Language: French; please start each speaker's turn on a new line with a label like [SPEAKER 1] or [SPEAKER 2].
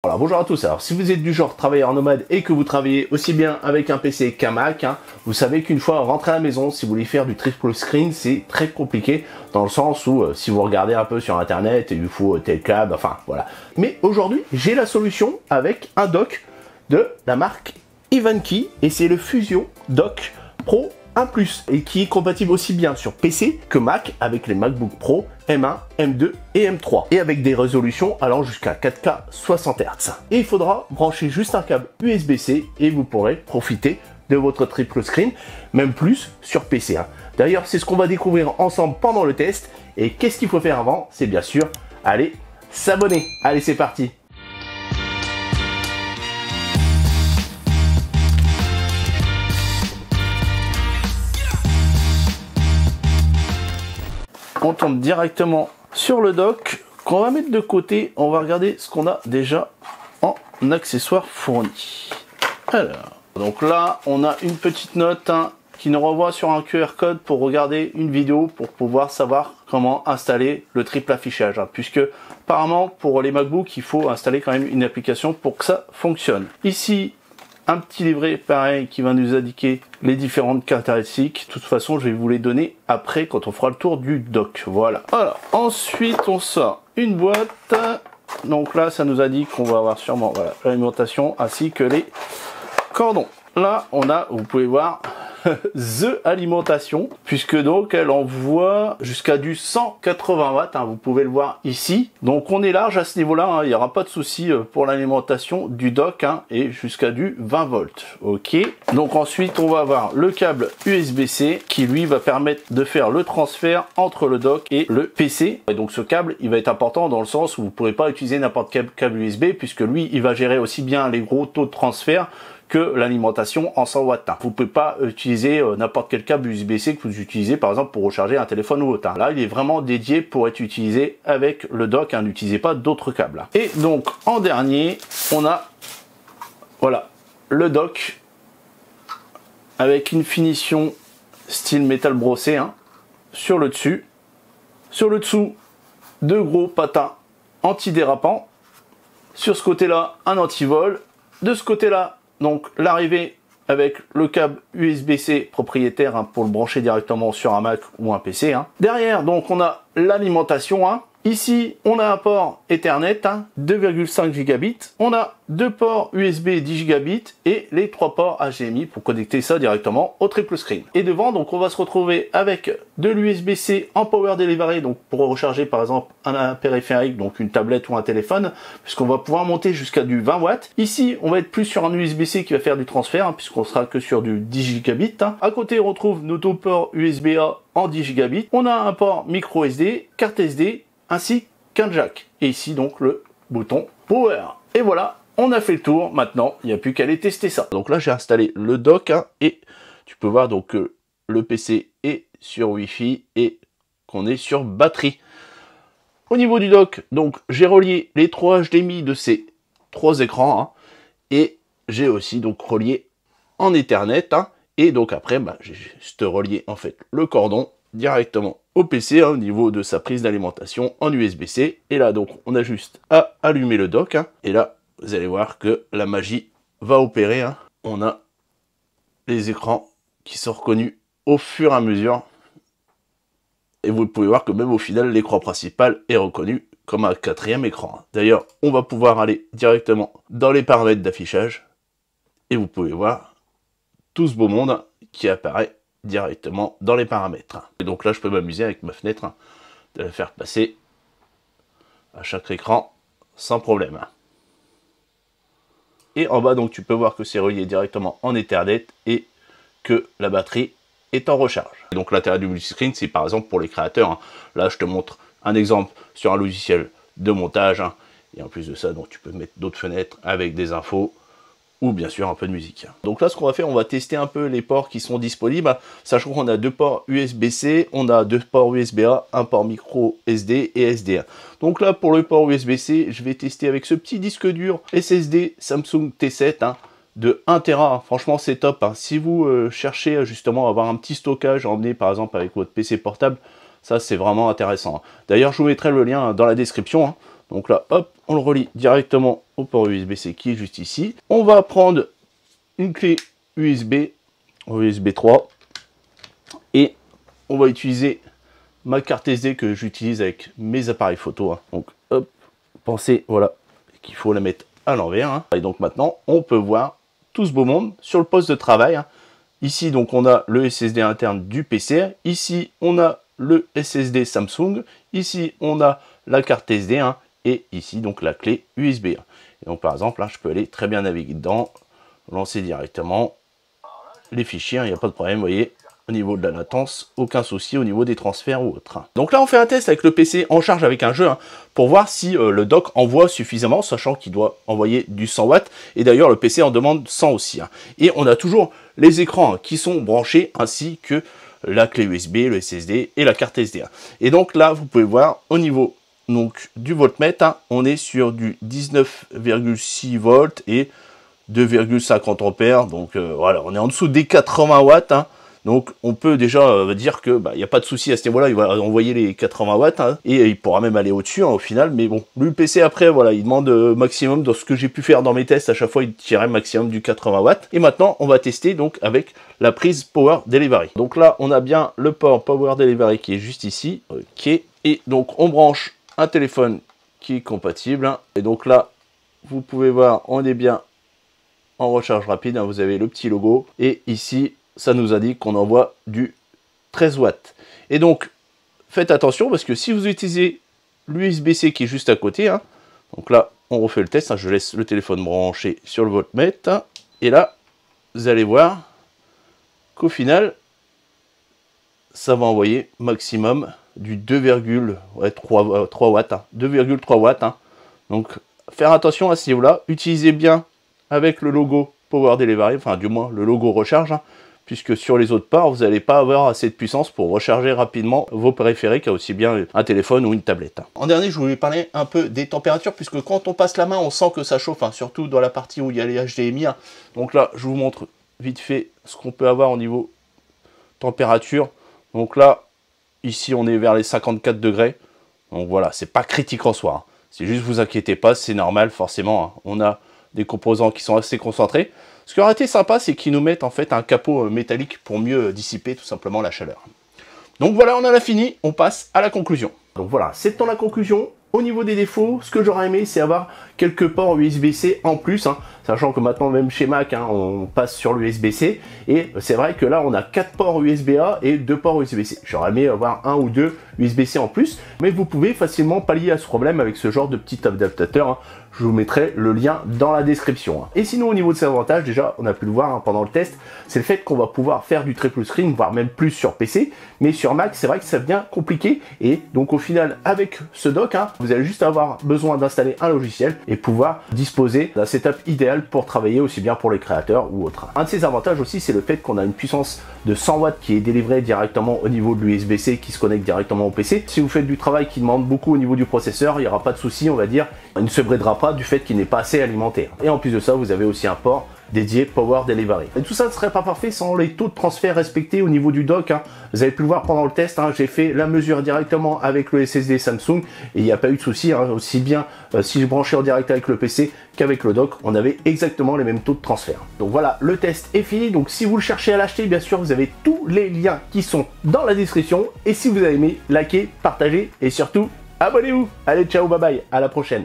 [SPEAKER 1] Voilà, bonjour à tous. Alors, si vous êtes du genre travailleur nomade et que vous travaillez aussi bien avec un PC qu'un Mac, vous savez qu'une fois rentré à la maison, si vous voulez faire du triple screen, c'est très compliqué dans le sens où si vous regardez un peu sur internet, il vous faut tel câble, enfin voilà. Mais aujourd'hui, j'ai la solution avec un dock de la marque Ivanki et c'est le Fusion Dock Pro 1+, et qui est compatible aussi bien sur PC que Mac avec les MacBook Pro M1, M2 et M3 et avec des résolutions allant jusqu'à 4K 60 Hz. Et il faudra brancher juste un câble USB-C et vous pourrez profiter de votre triple screen, même plus sur PC. D'ailleurs, c'est ce qu'on va découvrir ensemble pendant le test. Et qu'est-ce qu'il faut faire avant? C'est bien sûr aller s'abonner. Allez, c'est parti. On tombe directement sur le dock qu'on va mettre de côté. On va regarder ce qu'on a déjà en accessoires fournis. Alors, donc là, on a une petite note qui nous renvoie sur un QR code pour regarder une vidéo pour pouvoir savoir comment installer le triple affichage. Puisque apparemment, pour les MacBook, il faut installer quand même une application pour que ça fonctionne. Ici, un petit livret pareil qui va nous indiquer les différentes caractéristiques. De toute façon, je vais vous les donner après quand on fera le tour du dock. Voilà. Alors, ensuite, on sort une boîte. Donc là, ça nous indique qu'on va avoir sûrement l'alimentation ainsi que les cordons. Là, on a, vous pouvez voir, The Alimentation, puisque donc elle envoie jusqu'à du 180 watts, vous pouvez le voir ici. Donc on est large à ce niveau-là, il n'y aura pas de souci pour l'alimentation du dock, et jusqu'à du 20 volts. Ok. Donc ensuite on va avoir le câble USB-C qui lui va permettre de faire le transfert entre le dock et le PC. Et donc ce câble, il va être important dans le sens où vous ne pourrez pas utiliser n'importe quel câble USB, puisque lui, il va gérer aussi bien les gros taux de transfert que l'alimentation en 100 watts. Vous pouvez pas utiliser n'importe quel câble USB-C que vous utilisez par exemple pour recharger un téléphone ou autre. Là, il est vraiment dédié pour être utilisé avec le dock. N'utilisez pas d'autres câbles. Et donc en dernier, on a voilà le dock avec une finition style métal brossé sur le dessus. Sur le dessous, deux gros patins antidérapants. Sur ce côté-là, un antivol. De ce côté-là, donc l'arrivée avec le câble USB-C propriétaire pour le brancher directement sur un Mac ou un PC. Derrière, donc on a l'alimentation. Ici, on a un port Ethernet, 2,5 gigabits. On a deux ports USB 10 gigabits et les trois ports HDMI pour connecter ça directement au triple screen. Et devant, donc on va se retrouver avec de l'USB-C en Power Delivery, donc pour recharger par exemple un périphérique, donc une tablette ou un téléphone, puisqu'on va pouvoir monter jusqu'à du 20 watts. Ici, on va être plus sur un USB-C qui va faire du transfert, puisqu'on sera que sur du 10 gigabits. À côté, on retrouve nos deux ports USB-A en 10 gigabits. On a un port micro SD, carte SD, ainsi qu'un jack. Et ici donc le bouton Power. Et voilà, on a fait le tour. Maintenant, il n'y a plus qu'à aller tester ça. Donc là, j'ai installé le dock et tu peux voir donc que le PC est sur Wi-Fi et qu'on est sur batterie. Au niveau du dock, donc j'ai relié les trois HDMI de ces trois écrans et j'ai aussi donc relié en Ethernet et donc après, j'ai juste relié en fait le cordon directement au PC au niveau de sa prise d'alimentation en USB-C. Et là, donc, on a juste à allumer le dock. Et là, vous allez voir que la magie va opérer. On a les écrans qui sont reconnus au fur et à mesure. Et vous pouvez voir que même au final, l'écran principal est reconnu comme un quatrième écran. D'ailleurs, on va pouvoir aller directement dans les paramètres d'affichage. Et vous pouvez voir tout ce beau monde qui apparaît directement dans les paramètres. Et donc là, je peux m'amuser avec ma fenêtre de la faire passer à chaque écran sans problème. Et en bas, donc, tu peux voir que c'est relié directement en Ethernet et que la batterie est en recharge. Et donc l'intérêt du multiscreen, c'est par exemple pour les créateurs. Là, je te montre un exemple sur un logiciel de montage. Et en plus de ça, donc tu peux mettre d'autres fenêtres avec des infos ou bien sûr un peu de musique. Donc là, ce qu'on va faire, on va tester un peu les ports qui sont disponibles, sachant qu'on a deux ports USB-C, on a deux ports USB-A, un port micro SD et SD. Donc là, pour le port USB-C, je vais tester avec ce petit disque dur SSD Samsung T7 de 1 Tera. Franchement, c'est top. Si vous cherchez justement à avoir un petit stockage à emmener par exemple avec votre PC portable, ça c'est vraiment intéressant. D'ailleurs, je vous mettrai le lien dans la description. Donc là, hop, on le relie directement au port USB-C qui est juste ici. On va prendre une clé USB 3 et on va utiliser ma carte SD que j'utilise avec mes appareils photo. Hein. Donc hop, pensez voilà qu'il faut la mettre à l'envers. Hein. Et donc maintenant, on peut voir tout ce beau monde sur le poste de travail. Hein. Ici, donc, on a le SSD interne du PC. Ici, on a le SSD Samsung. Ici, on a la carte SD. Hein. Et ici, donc, la clé USB. Et donc, par exemple, là, je peux aller très bien naviguer dedans, lancer directement les fichiers. Il n'y a pas de problème, vous voyez. Au niveau de la latence, aucun souci au niveau des transferts ou autres. Donc là, on fait un test avec le PC en charge avec un jeu hein, pour voir si le dock envoie suffisamment, sachant qu'il doit envoyer du 100 watts. Et d'ailleurs, le PC en demande 100 aussi. Hein. Et on a toujours les écrans hein, qui sont branchés, ainsi que la clé USB, le SSD et la carte SD. Hein. Et donc là, vous pouvez voir au niveau donc, du voltmètre, hein, on est sur du 19,6 volts et 2,50 ampères. Donc voilà, on est en dessous des 80 watts. Hein. Donc on peut déjà dire que il n'y a pas de souci à ce niveau-là, il va envoyer les 80 watts hein, et il pourra même aller au-dessus hein, au final. Mais bon, lui le PC après, voilà, il demande maximum, dans ce que j'ai pu faire dans mes tests, à chaque fois il tirait maximum du 80 watts. Et maintenant on va tester donc avec la prise Power Delivery. Donc là on a bien le port Power Delivery qui est juste ici, ok. Et donc on branche un téléphone qui est compatible. Hein. Et donc là vous pouvez voir, on est bien en recharge rapide, hein, vous avez le petit logo. Et ici ça nous indique qu'on envoie du 13 watts. Et donc, faites attention parce que si vous utilisez l'USB-C qui est juste à côté, hein, donc là, on refait le test, hein, je laisse le téléphone branché sur le voltmètre, hein, et là, vous allez voir qu'au ça va envoyer maximum du 2,3 watts. Hein, 2,3 watts. Hein. Donc, faire attention à ce niveau-là. Utilisez bien avec le logo Power Delivery, enfin du moins le logo recharge, hein, puisque sur les autres ports, vous n'allez pas avoir assez de puissance pour recharger rapidement vos périphériques, aussi bien un téléphone ou une tablette. En dernier, je voulais parler un peu des températures, puisque quand on passe la main, on sent que ça chauffe, hein, surtout dans la partie où il y a les HDMI. Hein. Donc là, je vous montre vite fait ce qu'on peut avoir au niveau température. Donc là, ici, on est vers les 54 degrés. Donc voilà, c'est pas critique en soi. Hein. C'est juste, vous inquiétez pas, c'est normal, forcément. Hein. On a des composants qui sont assez concentrés. Ce qui aurait été sympa, c'est qu'ils nous mettent en fait un capot métallique pour mieux dissiper tout simplement la chaleur. Donc voilà, on en a fini, on passe à la conclusion. Donc voilà, c'est le temps de la conclusion. Au niveau des défauts, ce que j'aurais aimé, c'est avoir quelques ports USB-C en plus, hein, sachant que maintenant, même chez Mac, hein, on passe sur l'USB-C. Et c'est vrai que là, on a 4 ports USB-A et 2 ports USB-C. J'aurais aimé avoir 1 ou 2 USB-C en plus, mais vous pouvez facilement pallier à ce problème avec ce genre de petit adaptateur. Hein. Je vous mettrai le lien dans la description. Hein. Et sinon, au niveau de ses avantages, déjà, on a pu le voir hein, pendant le test, c'est le fait qu'on va pouvoir faire du triple screen, voire même plus sur PC. Mais sur Mac, c'est vrai que ça devient compliqué. Et donc, au final, avec ce dock, hein, vous allez juste avoir besoin d'installer un logiciel et pouvoir disposer d'un setup idéal pour travailler aussi bien pour les créateurs ou autres. Un de ses avantages aussi, c'est le fait qu'on a une puissance de 100 watts qui est délivrée directement au niveau de l'USB-C qui se connecte directement au PC. Si vous faites du travail qui demande beaucoup au niveau du processeur, il n'y aura pas de souci, on va dire. Il ne se bridera pas du fait qu'il n'est pas assez alimenté. Et en plus de ça, vous avez aussi un port dédié Power Delivery. Et tout ça ne serait pas parfait sans les taux de transfert respectés au niveau du dock. Hein. Vous avez pu le voir pendant le test, hein, j'ai fait la mesure directement avec le SSD Samsung et il n'y a pas eu de souci, hein, aussi bien si je branchais en direct avec le PC qu'avec le dock, on avait exactement les mêmes taux de transfert. Donc voilà, le test est fini. Donc si vous le cherchez à l'acheter, bien sûr, vous avez tous les liens qui sont dans la description. Et si vous avez aimé, likez, partagez et surtout, abonnez-vous. Allez, ciao, bye bye, à la prochaine.